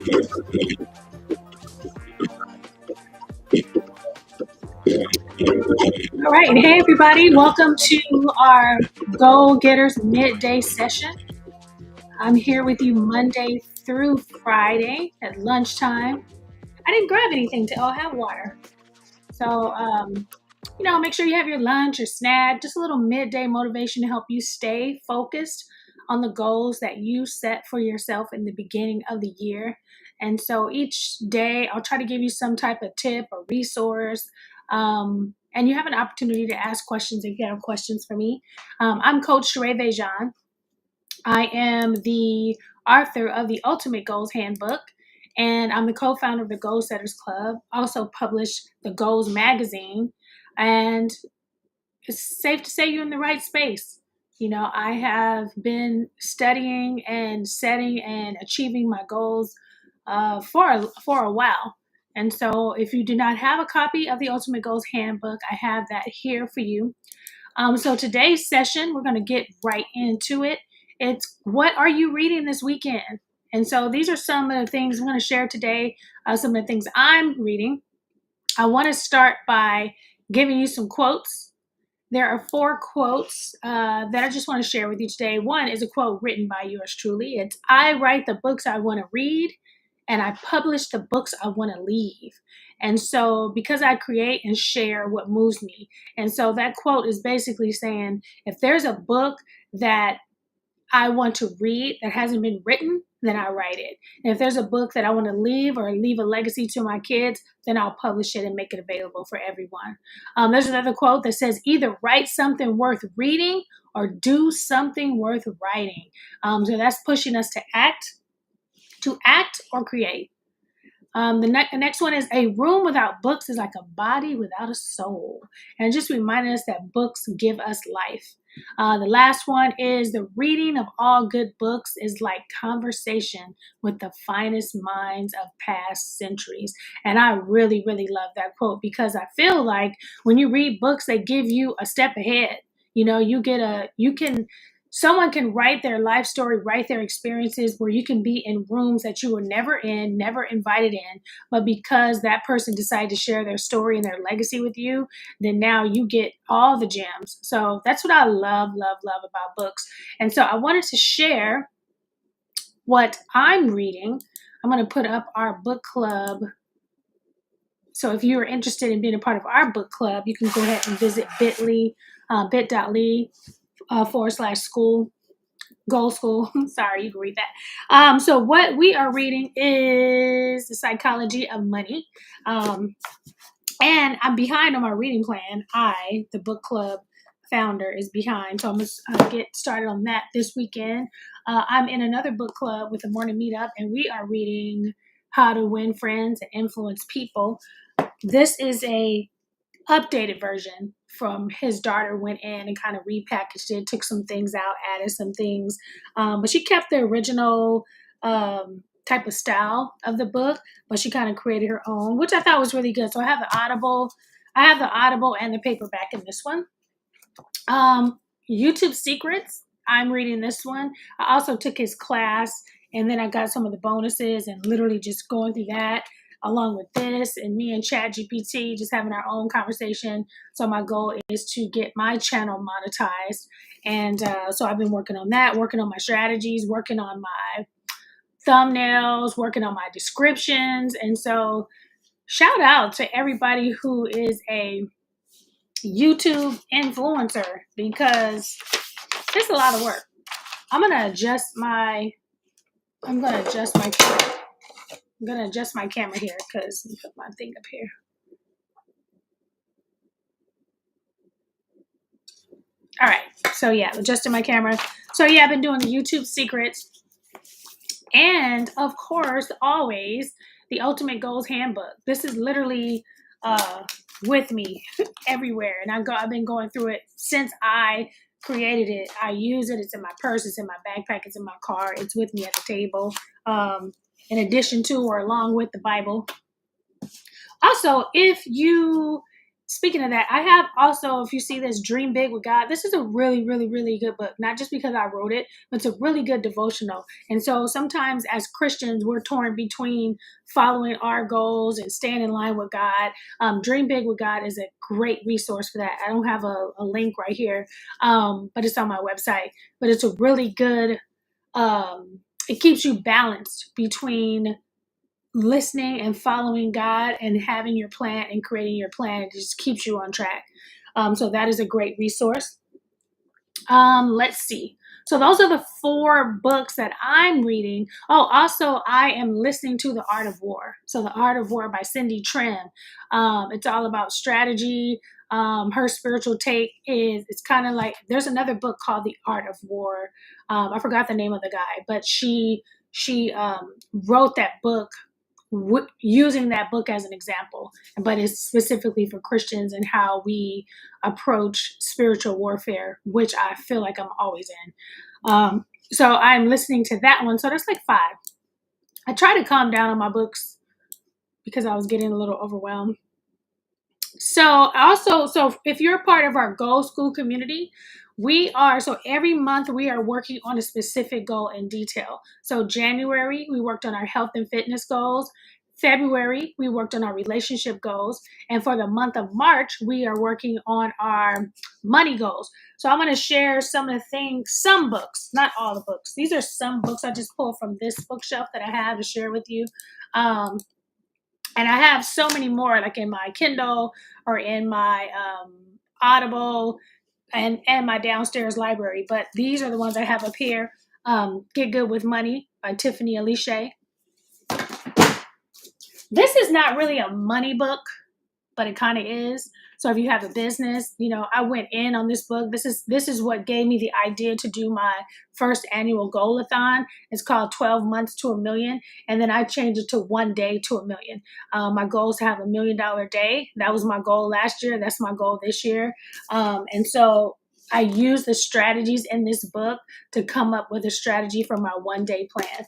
All right. Hey, everybody. Welcome to our Goal Getters Midday Session. I'm here with you Monday through Friday at lunchtime. I didn't grab anything to, I'll have water. So, make sure you have your lunch or snack, just a little midday motivation to help you stay focused on the goals that you set for yourself in the beginning of the year. And so each day, I'll try to give you some type of tip or resource. And you have an opportunity to ask questions if you have questions for me. I'm Coach Sheréa. I am the author of the Ultimate Goals Handbook, and I'm the co-founder of the Goal Setters Club. Also published the Goals magazine, and it's safe to say you're in the right space. I have been studying and setting and achieving my goals for a while. And so, if you do not have a copy of the Ultimate Goals Handbook, I have that here for you. So today's session, we're going to get right into it. It's what are you reading this weekend? And so these are some of the things I'm going to share today, some of the things I'm reading. I want to start by giving you some quotes. There are 4 quotes that I just want to share with you today. One is a quote written by yours truly. It's, I write the books I want to read, and I publish the books I want to leave. And so, because I create and share what moves me. And so, that quote is basically saying if there's a book that I want to read that hasn't been written, then I write it. And if there's a book that I want to leave or leave a legacy to my kids, then I'll publish it and make it available for everyone. There's another quote that says, either write something worth reading or do something worth writing. So that's pushing us to act or create. The next one is, a room without books is like a body without a soul. And just reminding us that books give us life. The last one is, the reading of all good books is like conversation with the finest minds of past centuries. And I really, really love that quote, because I feel like when you read books, they give you a step ahead. Someone can write their life story, write their experiences, where you can be in rooms that you were never in, never invited in. But because that person decided to share their story and their legacy with you, then now you get all the gems. So that's what I love, love, love about books. And so I wanted to share what I'm reading. I'm going to put up our book club. So if you're interested in being a part of our book club, you can go ahead and visit bit.ly /school, goal school. Sorry, you can read that. So what we are reading is The Psychology of Money. And I'm behind on my reading plan. The book club founder, is behind. So I'm going to get started on that this weekend. I'm in another book club with the Morning Meetup, and we are reading How to Win Friends and Influence People. This is a updated version from his daughter went in and kind of repackaged it, took some things out, added some things. But she kept the original type of style of the book, but she kind of created her own, which I thought was really good. So I have the Audible and the paperback in this one. YouTube Secrets, I'm reading this one. I also took his class, and then I got some of the bonuses and literally just going through that along with this, and me and ChatGPT just having our own conversation. So my goal is to get my channel monetized. And so I've been working on that, working on my strategies, working on my thumbnails, working on my descriptions. And so shout out to everybody who is a YouTube influencer, because it's a lot of work. I'm going to adjust my camera here, because let me put my thing up here. All right. So yeah, adjusting my camera. So yeah, I've been doing the YouTube Secrets, and of course, always the Ultimate Goals Handbook. This is literally with me everywhere, and I've been going through it since I created it. I use it. It's in my purse. It's in my backpack. It's in my car. It's with me at the table. In addition to or along with the Bible. Also, if you speaking of that, I have also, if you see this, Dream Big with God. This is a really, really, really good book. Not just because I wrote it, but it's a really good devotional. And so sometimes as Christians, we're torn between following our goals and staying in line with God. Dream Big with God is a great resource for that. I don't have a link right here, but it's on my website. But it's a really good, it keeps you balanced between listening and following God and having your plan and creating your plan. It just keeps you on track. So that is a great resource. Let's see. So those are the 4 books that I'm reading. Oh, also I am listening to The Art of War. So The Art of War by Cindy Trim. It's all about strategy. Her spiritual take is, it's kind of like, there's another book called The Art of War. I forgot the name of the guy, but she wrote that book using that book as an example, but it's specifically for Christians and how we approach spiritual warfare, which I feel like I'm always in. So I'm listening to that one. So that's like 5. I try to calm down on my books because I was getting a little overwhelmed. So if you're a part of our Go School community, so every month we are working on a specific goal in detail. So January, we worked on our health and fitness goals. February, we worked on our relationship goals. And for the month of March, we are working on our money goals. So I'm going to share some of the things, some books, not all the books. These are some books I just pulled from this bookshelf that I have to share with you. And I have so many more, like in my Kindle or in my Audible and my downstairs library. But these are the ones I have up here. Get Good with Money by Tiffany Alicia. This is not really a money book, but it kind of is. So if you have a business, I went in on this book. This is what gave me the idea to do my first annual goal-a-thon. It's called 12 Months to $1 Million. And then I changed it to 1 day to $1 million. My goal is to have $1 million day. That was my goal last year. That's my goal this year. And so I used the strategies in this book to come up with a strategy for my 1 day plan.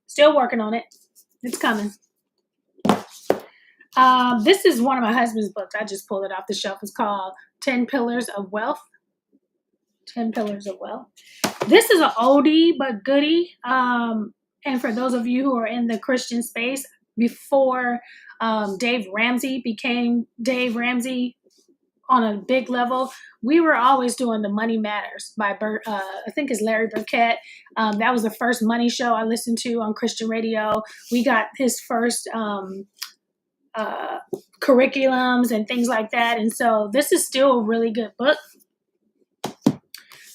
Still working on it. It's coming. This is one of my husband's books. I just pulled it off the shelf. It's called 10 Pillars of Wealth. 10 Pillars of Wealth. This is an oldie but goodie. And for those of you who are in the Christian space, before Dave Ramsey became Dave Ramsey on a big level, we were always doing The Money Matters by I think it's Larry Burkett. That was the first money show I listened to on Christian radio. We got his first curriculums and things like that. And so this is still a really good book.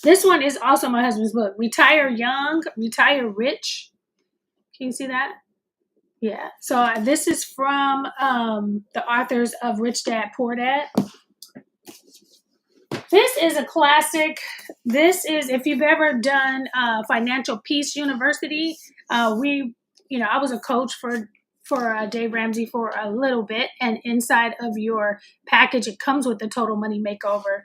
This one is also my husband's book, Retire Young, Retire Rich. Can you see that? Yeah. So this is from the authors of Rich Dad, Poor Dad. This is a classic. This is, if you've ever done Financial Peace University, I was a coach for Dave Ramsey for a little bit, and inside of your package, it comes with the Total Money Makeover.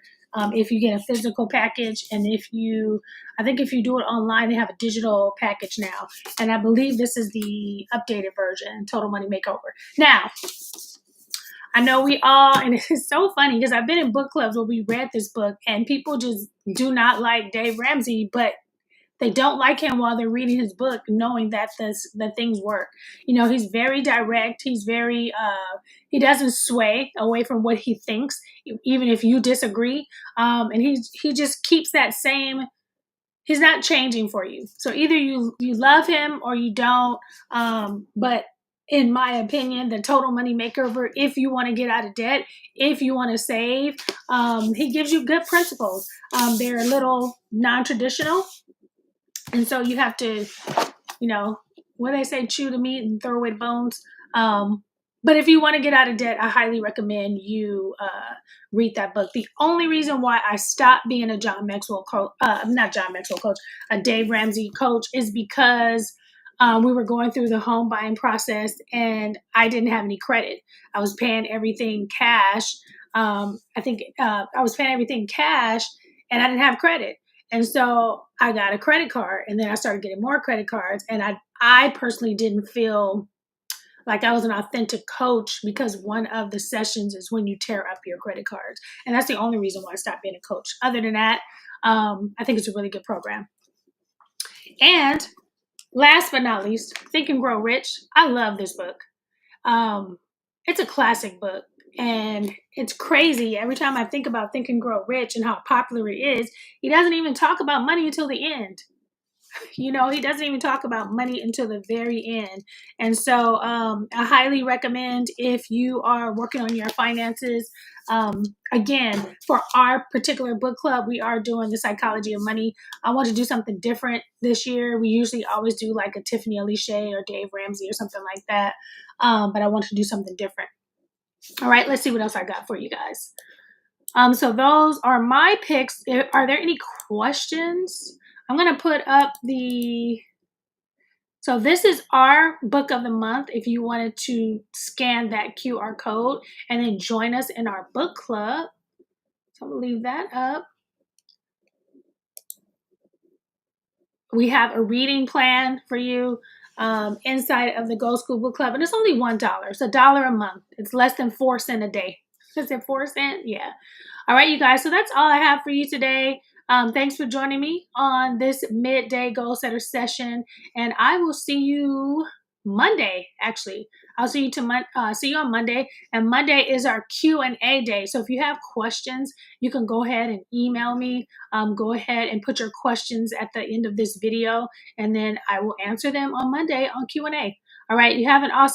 If you get a physical package, and if you do it online, they have a digital package now. And I believe this is the updated version, Total Money Makeover. Now, I know we all, and it's so funny because I've been in book clubs where we read this book and people just do not like Dave Ramsey, but they don't like him while they're reading his book, knowing that that things work. He's very direct. He's very, he doesn't sway away from what he thinks, even if you disagree. And he just keeps that same, he's not changing for you. So either you love him or you don't. But in my opinion, the Total Money Makeover, if you want to get out of debt, if you want to save, he gives you good principles. They're a little non-traditional. And so you have to, what they say, chew the meat and throw away the bones. But if you want to get out of debt, I highly recommend you read that book. The only reason why I stopped being a a Dave Ramsey coach is because we were going through the home buying process and I didn't have any credit. I was paying everything cash. I was paying everything cash and I didn't have credit. And so I got a credit card and then I started getting more credit cards. And I personally didn't feel like I was an authentic coach because one of the sessions is when you tear up your credit cards. And that's the only reason why I stopped being a coach. Other than that, I think it's a really good program. And last but not least, Think and Grow Rich. I love this book. Um, it's a classic book. And it's crazy. Every time I think about Think and Grow Rich and how popular it is, he doesn't even talk about money until the end. You know, he doesn't even talk about money until the very end. And so I highly recommend if you are working on your finances. Again, for our particular book club, we are doing the psychology of money. I want to do something different this year. We usually always do like a Tiffany Aliche or Dave Ramsey or something like that. But I want to do something different. All right, let's see what else I got for you guys. So those are my picks. Are there any questions? I'm going to put up so this is our book of the month. If you wanted to scan that QR code and then join us in our book club. So I'm going to leave that up. We have a reading plan for you inside of the Go School Book Club. And it's only $1. It's $1 a month. It's less than 4 cents a day. Is it 4 cents? Yeah. All right, you guys. So that's all I have for you today. Thanks for joining me on this midday goal setter session, and I will see you Monday. Actually, I'll see you see you on Monday, and Monday is our Q&A day. So if you have questions, you can go ahead and email me. Go ahead and put your questions at the end of this video, and then I will answer them on Monday on Q&A. All right, you have an awesome